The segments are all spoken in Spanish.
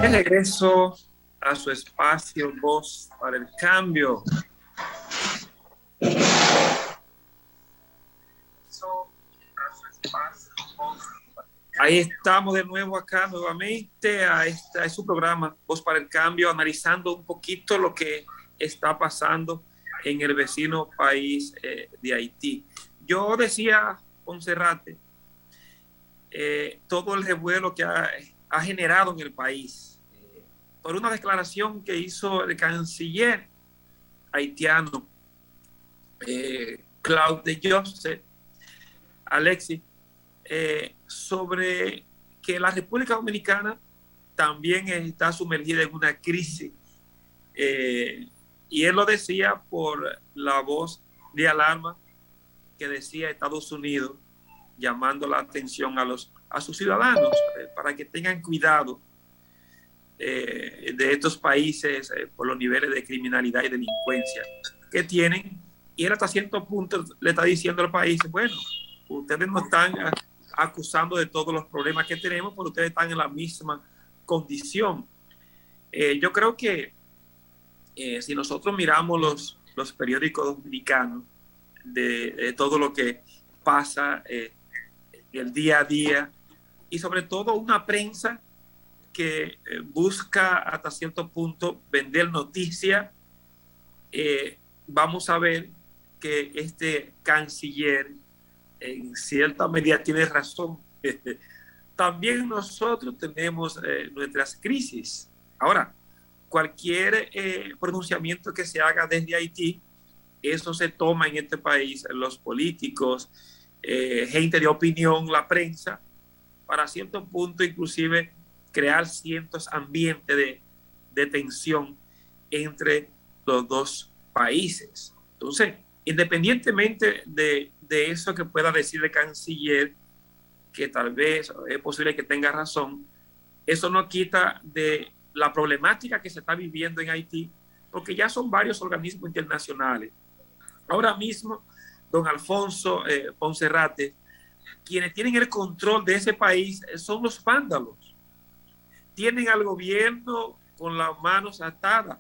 De regreso a su espacio Voz para el Cambio. Ahí estamos de nuevo acá nuevamente a su programa Voz para el Cambio, analizando un poquito lo que está pasando en el vecino país de Haití. Yo decía, Monserrate, todo el revuelo que ha generado en el país por una declaración que hizo el canciller haitiano Claude Joseph Alexis sobre que la República Dominicana también está sumergida en una crisis, y él lo decía por la voz de alarma que decía Estados Unidos, llamando la atención a sus ciudadanos para que tengan cuidado de estos países por los niveles de criminalidad y delincuencia que tienen. Y él hasta cierto punto le está diciendo al país, bueno, ustedes no están acusando de todos los problemas que tenemos, pero ustedes están en la misma condición. Yo creo que si nosotros miramos los periódicos dominicanos de todo lo que pasa el día a día, y sobre todo una prensa que busca hasta cierto punto vender noticias, vamos a ver que este canciller en cierta medida tiene razón. También nosotros tenemos nuestras crisis. Ahora, cualquier pronunciamiento que se haga desde Haití, eso se toma en este país, los políticos, gente de opinión, la prensa, para cierto punto inclusive crear ciertos ambientes de tensión entre los dos países. Entonces, independientemente de eso que pueda decir el canciller, que tal vez es posible que tenga razón, eso no quita de la problemática que se está viviendo en Haití, porque ya son varios organismos internacionales. Ahora mismo, don Alfonso Monserrate, quienes tienen el control de ese país son los vándalos. Tienen al gobierno con las manos atadas.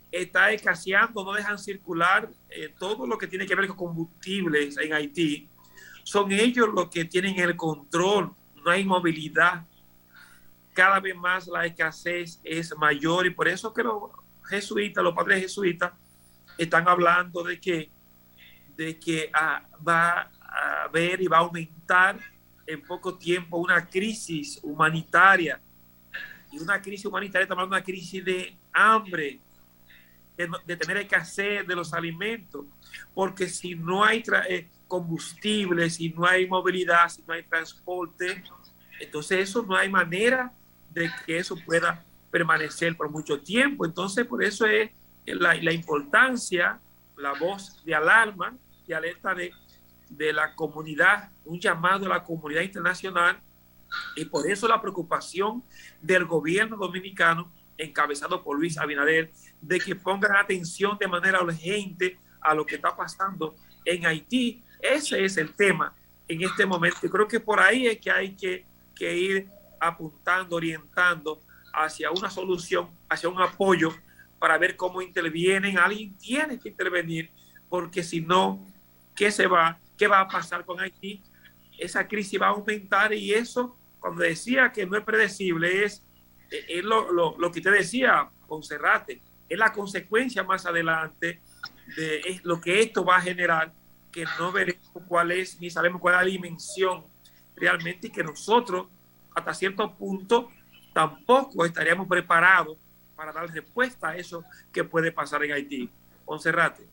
Está escaseando, no dejan circular todo lo que tiene que ver con combustibles en Haití. Son ellos los que tienen el control, no hay movilidad. Cada vez más la escasez es mayor, y por eso que los jesuitas, los padres jesuitas, están hablando de que va a haber y va a aumentar en poco tiempo una crisis humanitaria. Y una crisis humanitaria, estamos hablando de una crisis de hambre, de tener escasez de los alimentos, porque si no hay combustible, si no hay movilidad, si no hay transporte, entonces eso no hay manera de que eso pueda permanecer por mucho tiempo. Entonces por eso es la importancia, la voz de alarma y alerta de la comunidad, un llamado a la comunidad internacional, y por eso la preocupación del gobierno dominicano encabezado por Luis Abinader, de que pongan atención de manera urgente a lo que está pasando en Haití. Ese es el tema en este momento. Yo creo que por ahí es que hay que ir apuntando, orientando hacia una solución, hacia un apoyo, para ver cómo intervienen. Alguien tiene que intervenir, porque si no, ¿qué va a pasar con Haití? Esa crisis va a aumentar, y eso, cuando decía que no es predecible, es lo que te decía, Monserrate, es la consecuencia más adelante de lo que esto va a generar, que no veremos cuál es, ni sabemos cuál es la dimensión realmente, y que nosotros, hasta cierto punto, tampoco estaríamos preparados para dar respuesta a eso que puede pasar en Haití. Monserrate.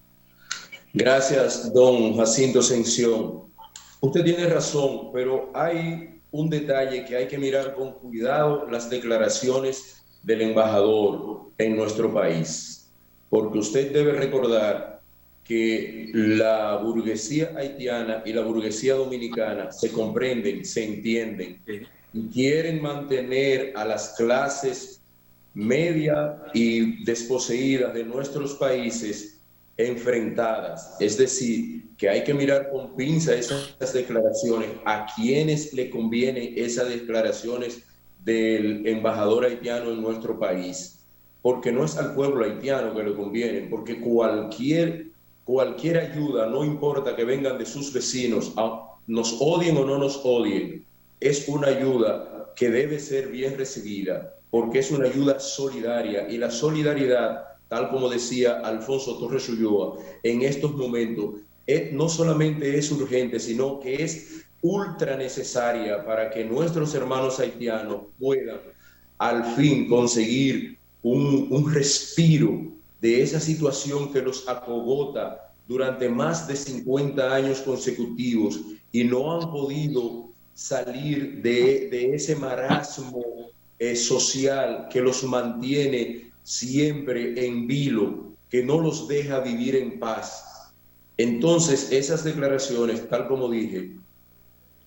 Gracias, don Jacinto Ascensión. Usted tiene razón, pero hay un detalle que hay que mirar con cuidado: las declaraciones del embajador en nuestro país, porque usted debe recordar que la burguesía haitiana y la burguesía dominicana se comprenden, se entienden, y quieren mantener a las clases media y desposeídas de nuestros países enfrentadas. Es decir, que hay que mirar con pinza esas declaraciones, a quienes le convienen esas declaraciones del embajador haitiano en nuestro país, porque no es al pueblo haitiano que le conviene, porque cualquier ayuda, no importa que vengan de sus vecinos, nos odien o no nos odien, es una ayuda que debe ser bien recibida, porque es una ayuda solidaria, y la solidaridad, tal como decía Alfonso Torres Ulloa, en estos momentos no solamente es urgente, sino que es ultra necesaria para que nuestros hermanos haitianos puedan al fin conseguir un respiro de esa situación que los acogota durante más de 50 años consecutivos y no han podido salir de ese marasmo social que los mantiene siempre en vilo, que no los deja vivir en paz. Entonces, esas declaraciones, tal como dije,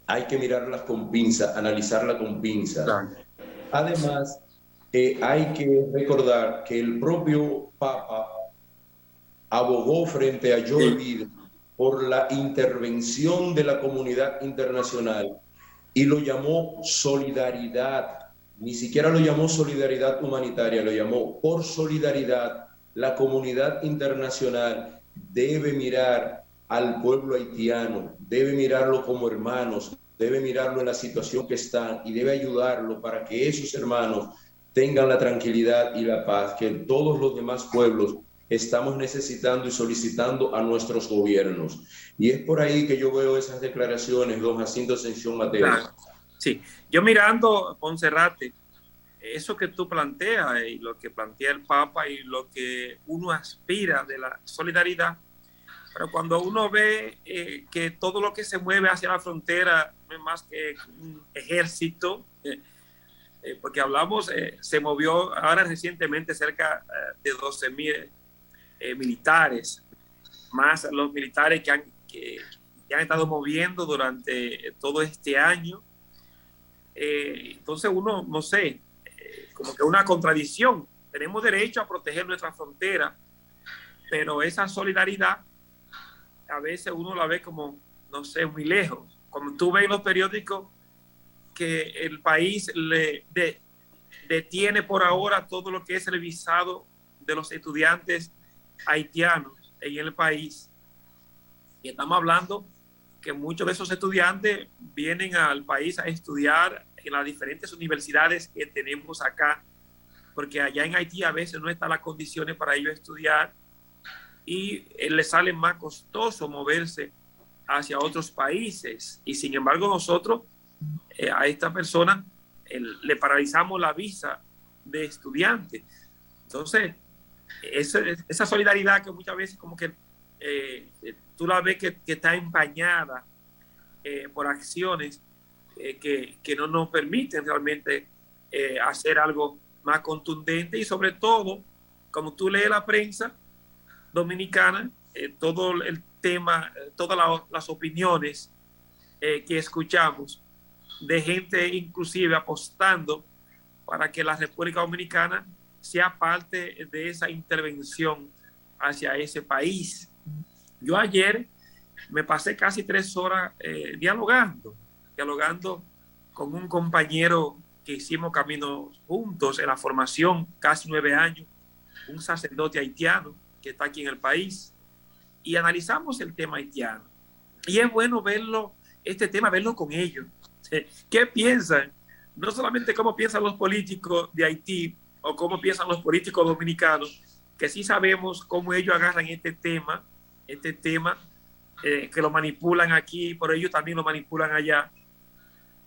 hay que mirarlas con pinza, analizarlas con pinza. Claro. Además, hay que recordar que el propio Papa abogó frente a Joe Biden por la intervención de la comunidad internacional y lo llamó solidaridad. Ni siquiera lo llamó solidaridad humanitaria, lo llamó por solidaridad. La comunidad internacional debe mirar al pueblo haitiano, debe mirarlo como hermanos, debe mirarlo en la situación que están y debe ayudarlo para que esos hermanos tengan la tranquilidad y la paz que todos los demás pueblos estamos necesitando y solicitando a nuestros gobiernos. Y es por ahí que yo veo esas declaraciones, don Jacinto Ascensión Mateo. Claro. Sí, yo mirando, Monserrate, eso que tú planteas y lo que plantea el Papa y lo que uno aspira de la solidaridad, pero cuando uno ve que todo lo que se mueve hacia la frontera no es más que un ejército, porque hablamos, se movió ahora recientemente cerca de 12,000 militares, más los militares que han estado moviendo durante todo este año. Entonces uno, no sé, como que una contradicción. Tenemos derecho a proteger nuestra frontera, pero esa solidaridad a veces uno la ve como, no sé, muy lejos. Como tú ves en los periódicos que el país detiene por ahora todo lo que es el visado de los estudiantes haitianos en el país. Y estamos hablando que muchos de esos estudiantes vienen al país a estudiar en las diferentes universidades que tenemos acá, porque allá en Haití a veces no están las condiciones para ellos estudiar y les sale más costoso moverse hacia otros países. Y sin embargo nosotros a esta persona le paralizamos la visa de estudiante. Entonces, esa solidaridad que muchas veces como que tú la ves que está empañada por acciones que no nos permiten realmente hacer algo más contundente y sobre todo, como tú lees la prensa dominicana, todo el tema, todas las opiniones que escuchamos de gente inclusive apostando para que la República Dominicana sea parte de esa intervención hacia ese país. Yo ayer me pasé casi 3 horas dialogando con un compañero que hicimos camino juntos en la formación, casi 9 años, un sacerdote haitiano que está aquí en el país, y analizamos el tema haitiano. Y es bueno verlo, este tema, verlo con ellos. ¿Qué piensan? No solamente cómo piensan los políticos de Haití o cómo piensan los políticos dominicanos, que sí sabemos cómo ellos agarran este tema que lo manipulan aquí, pero ellos también lo manipulan allá.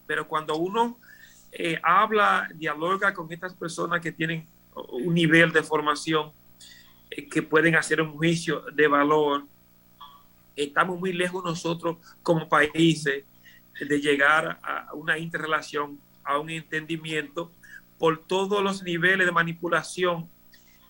Pero cuando uno habla, dialoga con estas personas que tienen un nivel de formación, que pueden hacer un juicio de valor, estamos muy lejos nosotros como países de llegar a una interrelación, a un entendimiento por todos los niveles de manipulación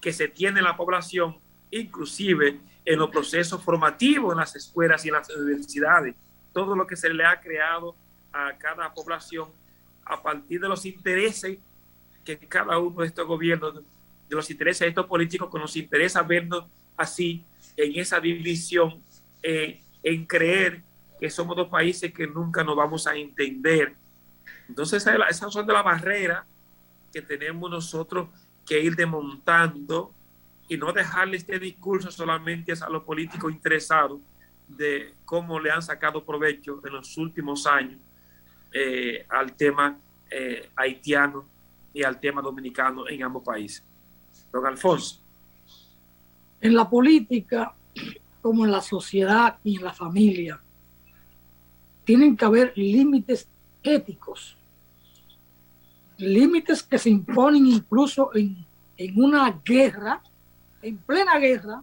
que se tiene en la población, inclusive en los procesos formativos en las escuelas y en las universidades, todo lo que se le ha creado a cada población a partir de los intereses que cada uno de estos gobiernos, de los intereses de estos políticos, que nos interesa vernos así, en esa división, en creer que somos dos países que nunca nos vamos a entender. Entonces, esas son de las barreras que tenemos nosotros que ir desmontando y no dejarle este discurso solamente a los políticos interesados de cómo le han sacado provecho en los últimos años al tema haitiano y al tema dominicano en ambos países. Don Alfonso. En la política, como en la sociedad y en la familia, tienen que haber límites éticos, límites que se imponen incluso en una guerra, en plena guerra,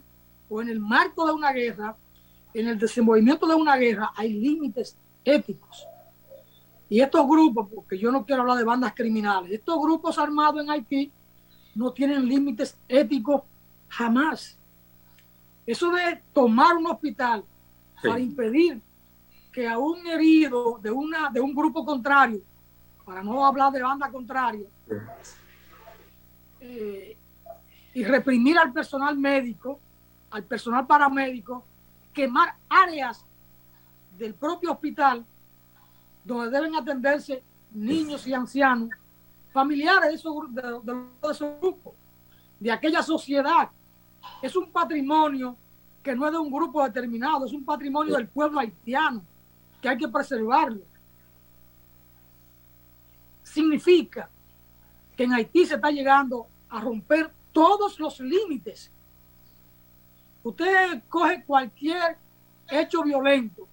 o en el marco de una guerra, en el desenvolvimiento de una guerra, hay límites éticos. Y estos grupos, porque yo no quiero hablar de bandas criminales, estos grupos armados en Haití no tienen límites éticos jamás. Eso de tomar un hospital para impedir que a un herido de un grupo contrario, para no hablar de banda contraria, y reprimir al personal médico, al personal paramédico, quemar áreas del propio hospital donde deben atenderse niños y ancianos, familiares de esos grupos, de aquella sociedad. Es un patrimonio que no es de un grupo determinado, es un patrimonio del pueblo haitiano, que hay que preservarlo. Significa que en Haití se está llegando a romper todos los límites. Usted coge cualquier hecho violento.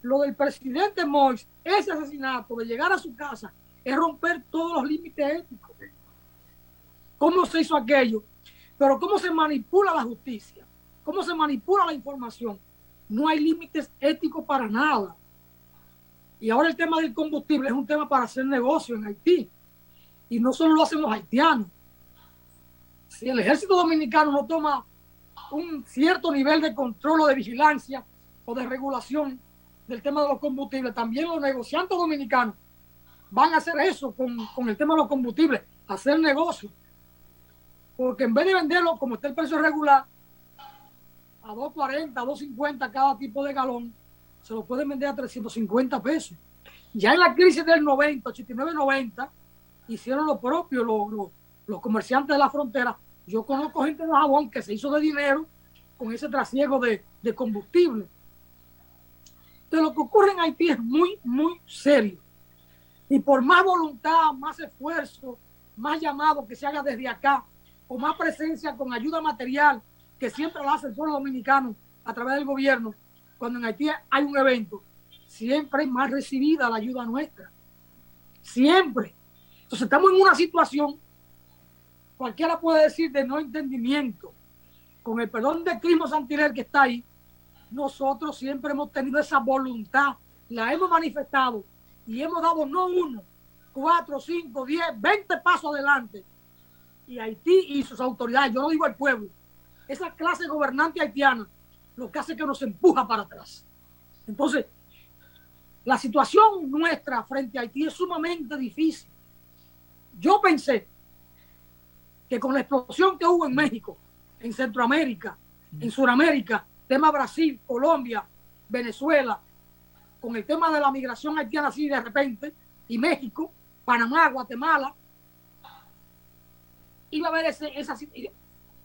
Lo del presidente Moïse, ese asesinato, de llegar a su casa, es romper todos los límites éticos. ¿Cómo se hizo aquello? Pero ¿cómo se manipula la justicia? ¿Cómo se manipula la información? No hay límites éticos para nada. Y ahora el tema del combustible es un tema para hacer negocio en Haití. Y no solo lo hacen los haitianos. Si el ejército dominicano no toma un cierto nivel de control o de vigilancia o de regulación del tema de los combustibles, también los negociantes dominicanos van a hacer eso con el tema de los combustibles, hacer negocio. Porque en vez de venderlo como está el precio regular, a $2.40, $2.50 cada tipo de galón, se lo pueden vender a 350 pesos. Ya en la crisis del 90, 89-90, hicieron lo propio los comerciantes de la frontera. Yo conozco gente de Jabón que se hizo de dinero con ese trasiego de combustible. Entonces, lo que ocurre en Haití es muy, muy serio. Y por más voluntad, más esfuerzo, más llamado que se haga desde acá, o más presencia con ayuda material, que siempre lo hace el pueblo dominicano a través del gobierno, cuando en Haití hay un evento, siempre es más recibida la ayuda nuestra. Siempre. Entonces estamos en una situación, cualquiera puede decir, de no entendimiento. Con el perdón de Crismo Santiler que está ahí, nosotros siempre hemos tenido esa voluntad, la hemos manifestado y hemos dado no 1, 4, 5, 10, 20 pasos adelante. Y Haití y sus autoridades, yo no digo el pueblo, esa clase gobernante haitiana, lo que hace que nos empuja para atrás. Entonces, la situación nuestra frente a Haití es sumamente difícil. Yo pensé que con la explosión que hubo en México, en Centroamérica, en Sudamérica, tema Brasil, Colombia, Venezuela, con el tema de la migración haitiana así de repente, y México, Panamá, Guatemala, iba a haber esa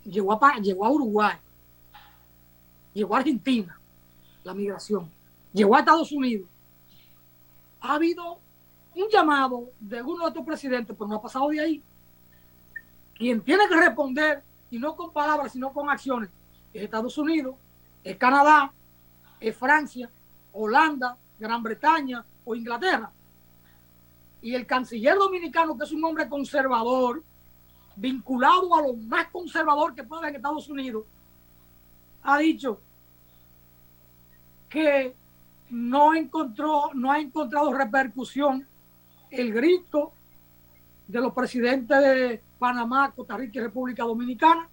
llegó a Uruguay, llegó a Argentina, la migración, llegó a Estados Unidos. Ha habido un llamado de uno de estos presidentes, pero no ha pasado de ahí. Quien tiene que responder, y no con palabras, sino con acciones, es Estados Unidos, es Canadá, es Francia, Holanda, Gran Bretaña o Inglaterra. Y el canciller dominicano, que es un hombre conservador, vinculado a lo más conservador que puede haber en Estados Unidos, ha dicho que no ha encontrado repercusión el grito de los presidentes de Panamá, Costa Rica y República Dominicana.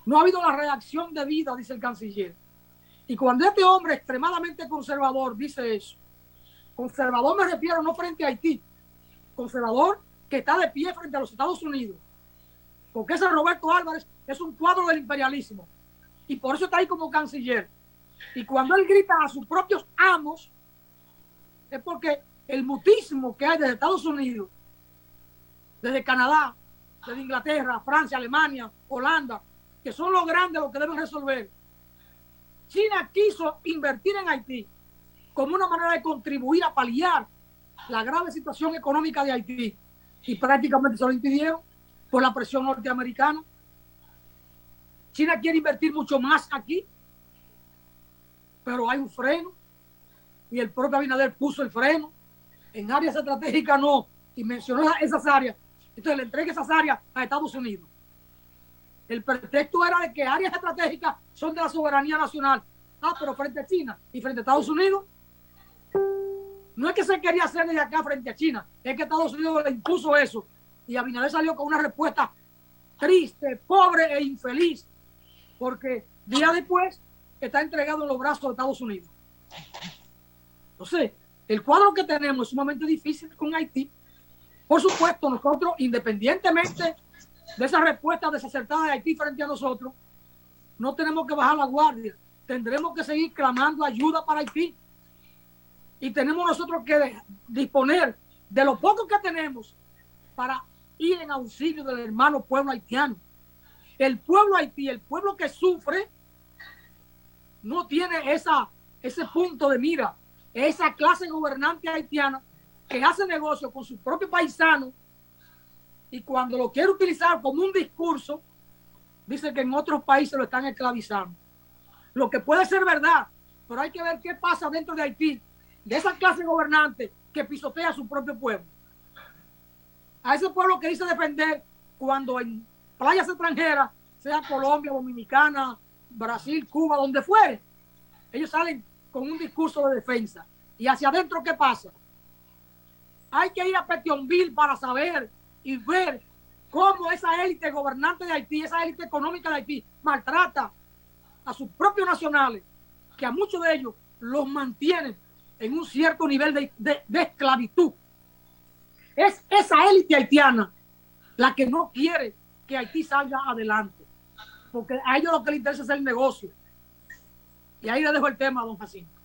No ha habido la reacción debida, dice el canciller. Y cuando este hombre extremadamente conservador dice eso, conservador me refiero no frente a Haití, conservador que está de pie frente a los Estados Unidos, porque ese Roberto Álvarez es un cuadro del imperialismo y por eso está ahí como canciller. Y cuando él grita a sus propios amos es porque el mutismo que hay desde Estados Unidos, desde Canadá, desde Inglaterra, Francia, Alemania, Holanda, que son los grandes los que deben resolver. China quiso invertir en Haití como una manera de contribuir a paliar la grave situación económica de Haití, y prácticamente se lo impidieron por la presión norteamericana. China quiere invertir mucho más aquí, pero hay un freno, y el propio Abinader puso el freno. En áreas estratégicas no, y mencionó esas áreas. Entonces le entrega esas áreas a Estados Unidos. El pretexto era de que áreas estratégicas son de la soberanía nacional. Ah, pero frente a China y frente a Estados Unidos, no es que se quería hacer desde acá frente a China, es que Estados Unidos le impuso eso. Y Abinader salió con una respuesta triste, pobre e infeliz, porque días después está entregado en los brazos de Estados Unidos. Entonces, el cuadro que tenemos es sumamente difícil con Haití. Por supuesto, nosotros, independientemente de esa respuesta desacertada de Haití frente a nosotros, no tenemos que bajar la guardia. Tendremos que seguir clamando ayuda para Haití. Y tenemos nosotros que disponer de lo poco que tenemos para ir en auxilio del hermano pueblo haitiano. El pueblo haití, el pueblo que sufre, no tiene ese punto de mira. Esa clase gobernante haitiana que hace negocio con su propio paisano, y cuando lo quiere utilizar como un discurso, dice que en otros países lo están esclavizando. Lo que puede ser verdad, pero hay que ver qué pasa dentro de Haití, de esa clase gobernante que pisotea a su propio pueblo. A ese pueblo que dice defender, cuando en playas extranjeras, sea Colombia, Dominicana, Brasil, Cuba, donde fuere, ellos salen con un discurso de defensa. Y hacia adentro, ¿qué pasa? Hay que ir a Petionville para saber y ver cómo esa élite gobernante de Haití, esa élite económica de Haití, maltrata a sus propios nacionales, que a muchos de ellos los mantienen en un cierto nivel de esclavitud. Es esa élite haitiana la que no quiere que Haití salga adelante, porque a ellos lo que les interesa es el negocio. Y ahí le dejo el tema a don Jacinto.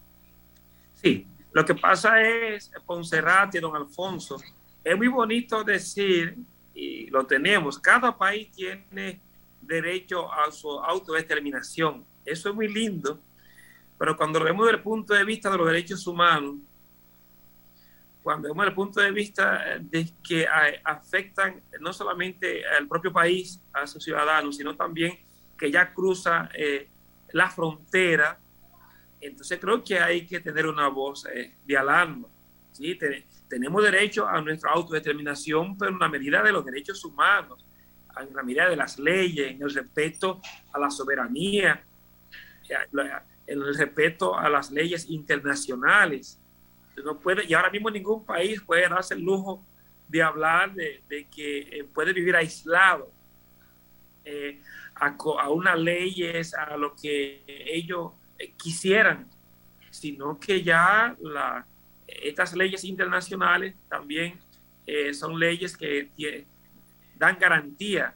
Sí, lo que pasa es, Ponserrate y don Alfonso, es muy bonito decir, y lo tenemos, cada país tiene derecho a su autodeterminación. Eso es muy lindo, pero cuando lo vemos desde el punto de vista de los derechos humanos, cuando vemos el punto de vista de que afectan no solamente al propio país, a sus ciudadanos, sino también que ya cruza la frontera, entonces creo que hay que tener una voz de alarma. ¿Sí? Tenemos derecho a nuestra autodeterminación, pero en la medida de los derechos humanos, en la medida de las leyes, en el respeto a la soberanía, en el respeto a las leyes internacionales. No puede, y ahora mismo ningún país puede darse el lujo de hablar de que puede vivir aislado a unas leyes, a lo que ellos quisieran, sino que ya estas leyes internacionales también son leyes que dan garantía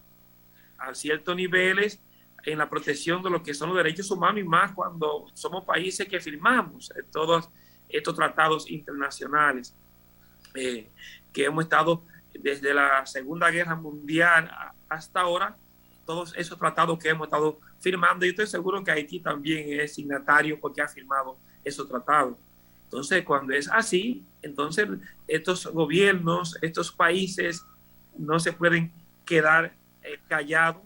a ciertos niveles en la protección de lo que son los derechos humanos, y más cuando somos países que firmamos todos estos tratados internacionales que hemos estado desde la Segunda Guerra Mundial hasta ahora, todos esos tratados que hemos estado firmando. Y estoy seguro que Haití también es signatario porque ha firmado esos tratados. Entonces, cuando es así, entonces estos gobiernos, estos países no se pueden quedar callados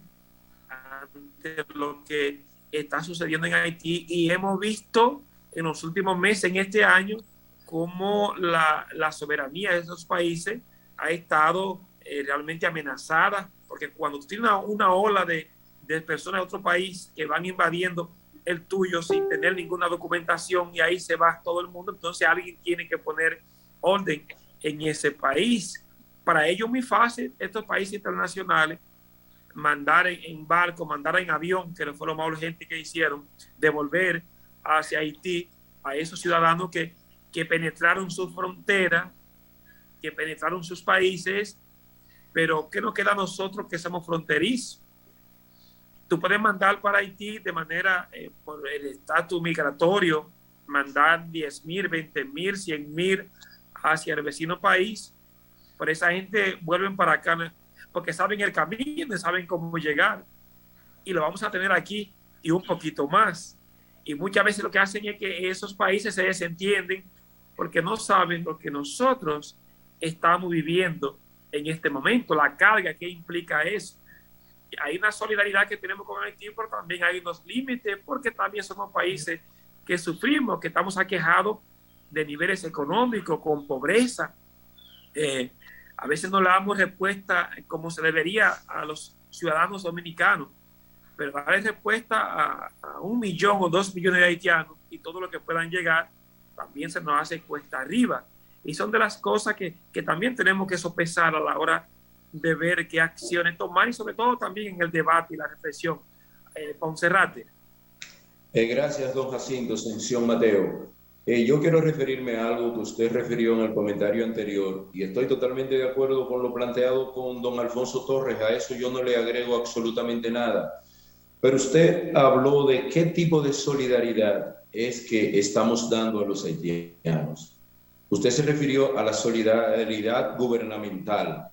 ante lo que está sucediendo en Haití. Y hemos visto en los últimos meses, en este año, cómo la soberanía de esos países ha estado realmente amenazada, porque cuando tú tienes una ola de personas de otro país que van invadiendo el tuyo sin tener ninguna documentación, y ahí se va todo el mundo, entonces alguien tiene que poner orden en ese país. Para ellos es muy fácil, estos países internacionales, mandar en barco, mandar en avión, que fue lo más urgente que hicieron, devolver hacia Haití a esos ciudadanos que penetraron su frontera, que penetraron sus países. Pero ¿qué nos queda a nosotros que somos fronterizos? Tú puedes mandar para Haití de manera, por el estatus migratorio, mandar 10,000, 20,000, 100,000 hacia el vecino país, pero esa gente vuelven para acá porque saben el camino, saben cómo llegar, y lo vamos a tener aquí y un poquito más. Y muchas veces lo que hacen es que esos países se desentienden porque no saben lo que nosotros estamos viviendo en este momento, la carga que implica eso. Hay una solidaridad que tenemos con Haití, pero también hay unos límites porque también somos países que sufrimos, que estamos aquejados de niveles económicos, con pobreza. A veces no le damos respuesta como se debería a los ciudadanos dominicanos, pero darle respuesta a 1 millón o 2 millones de haitianos y todo lo que puedan llegar, también se nos hace cuesta arriba. Y son de las cosas que también tenemos que sopesar a la hora de ver qué acciones tomar y sobre todo también en el debate y la reflexión. Ponserrate. Gracias, don Jacinto Ascensión Mateo. Yo quiero referirme a algo que usted refirió en el comentario anterior y estoy totalmente de acuerdo con lo planteado con don Alfonso Torres. A eso yo no le agrego absolutamente nada. Pero usted habló de qué tipo de solidaridad es que estamos dando a los haitianos. Usted se refirió a la solidaridad gubernamental,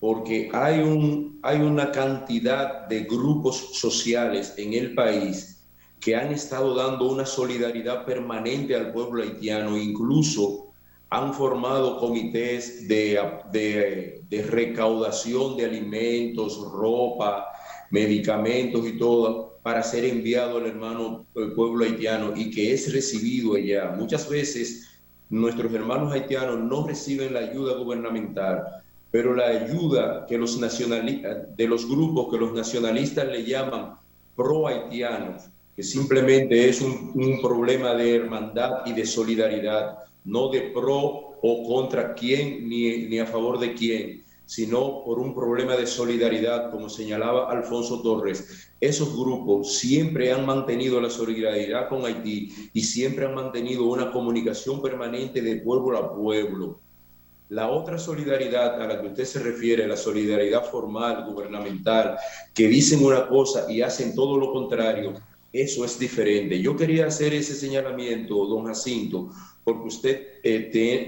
porque hay una cantidad de grupos sociales en el país que han estado dando una solidaridad permanente al pueblo haitiano, incluso han formado comités de recaudación de alimentos, ropa, medicamentos y todo, para ser enviado al pueblo haitiano y que es recibido allá. Muchas veces nuestros hermanos haitianos no reciben la ayuda gubernamental, pero la ayuda que los nacionalistas, de los grupos que los nacionalistas le llaman pro-haitianos, que simplemente es un problema de hermandad y de solidaridad, no de pro o contra quién ni a favor de quién, sino por un problema de solidaridad, como señalaba Alfonso Torres. Esos grupos siempre han mantenido la solidaridad con Haití y siempre han mantenido una comunicación permanente de pueblo a pueblo. La otra solidaridad a la que usted se refiere, la solidaridad formal, gubernamental, que dicen una cosa y hacen todo lo contrario, eso es diferente. Yo quería hacer ese señalamiento, don Jacinto, porque usted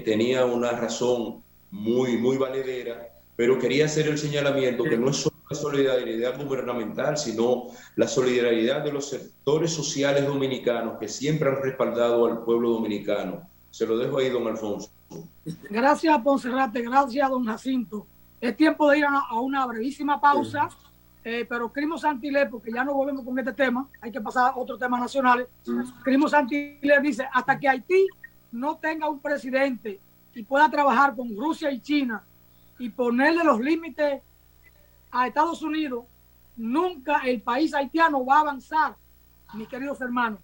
tenía una razón muy valedera, pero quería hacer el señalamiento que no es solo la solidaridad gubernamental, sino la solidaridad de los sectores sociales dominicanos que siempre han respaldado al pueblo dominicano. Se lo dejo ahí, don Alfonso. Gracias, Ponserrate. Gracias, don Jacinto. Es tiempo de ir a una brevísima pausa, pero Crimo Santilé, porque ya no volvemos con este tema, hay que pasar a otros temas nacionales. Crimo Santilé dice, hasta que Haití no tenga un presidente y pueda trabajar con Rusia y China y ponerle los límites a Estados Unidos, nunca el país haitiano va a avanzar, mis queridos hermanos.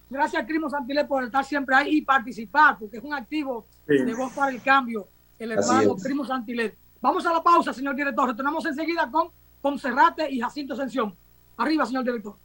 Gracias, Crimo Santilé, por estar siempre ahí y participar, porque es un activo de Voz para el Cambio, el hermano Crimo Santilé. Vamos a la pausa, señor director. Retornamos enseguida con Ponserrate y Jacinto Ascensión. Arriba, señor director.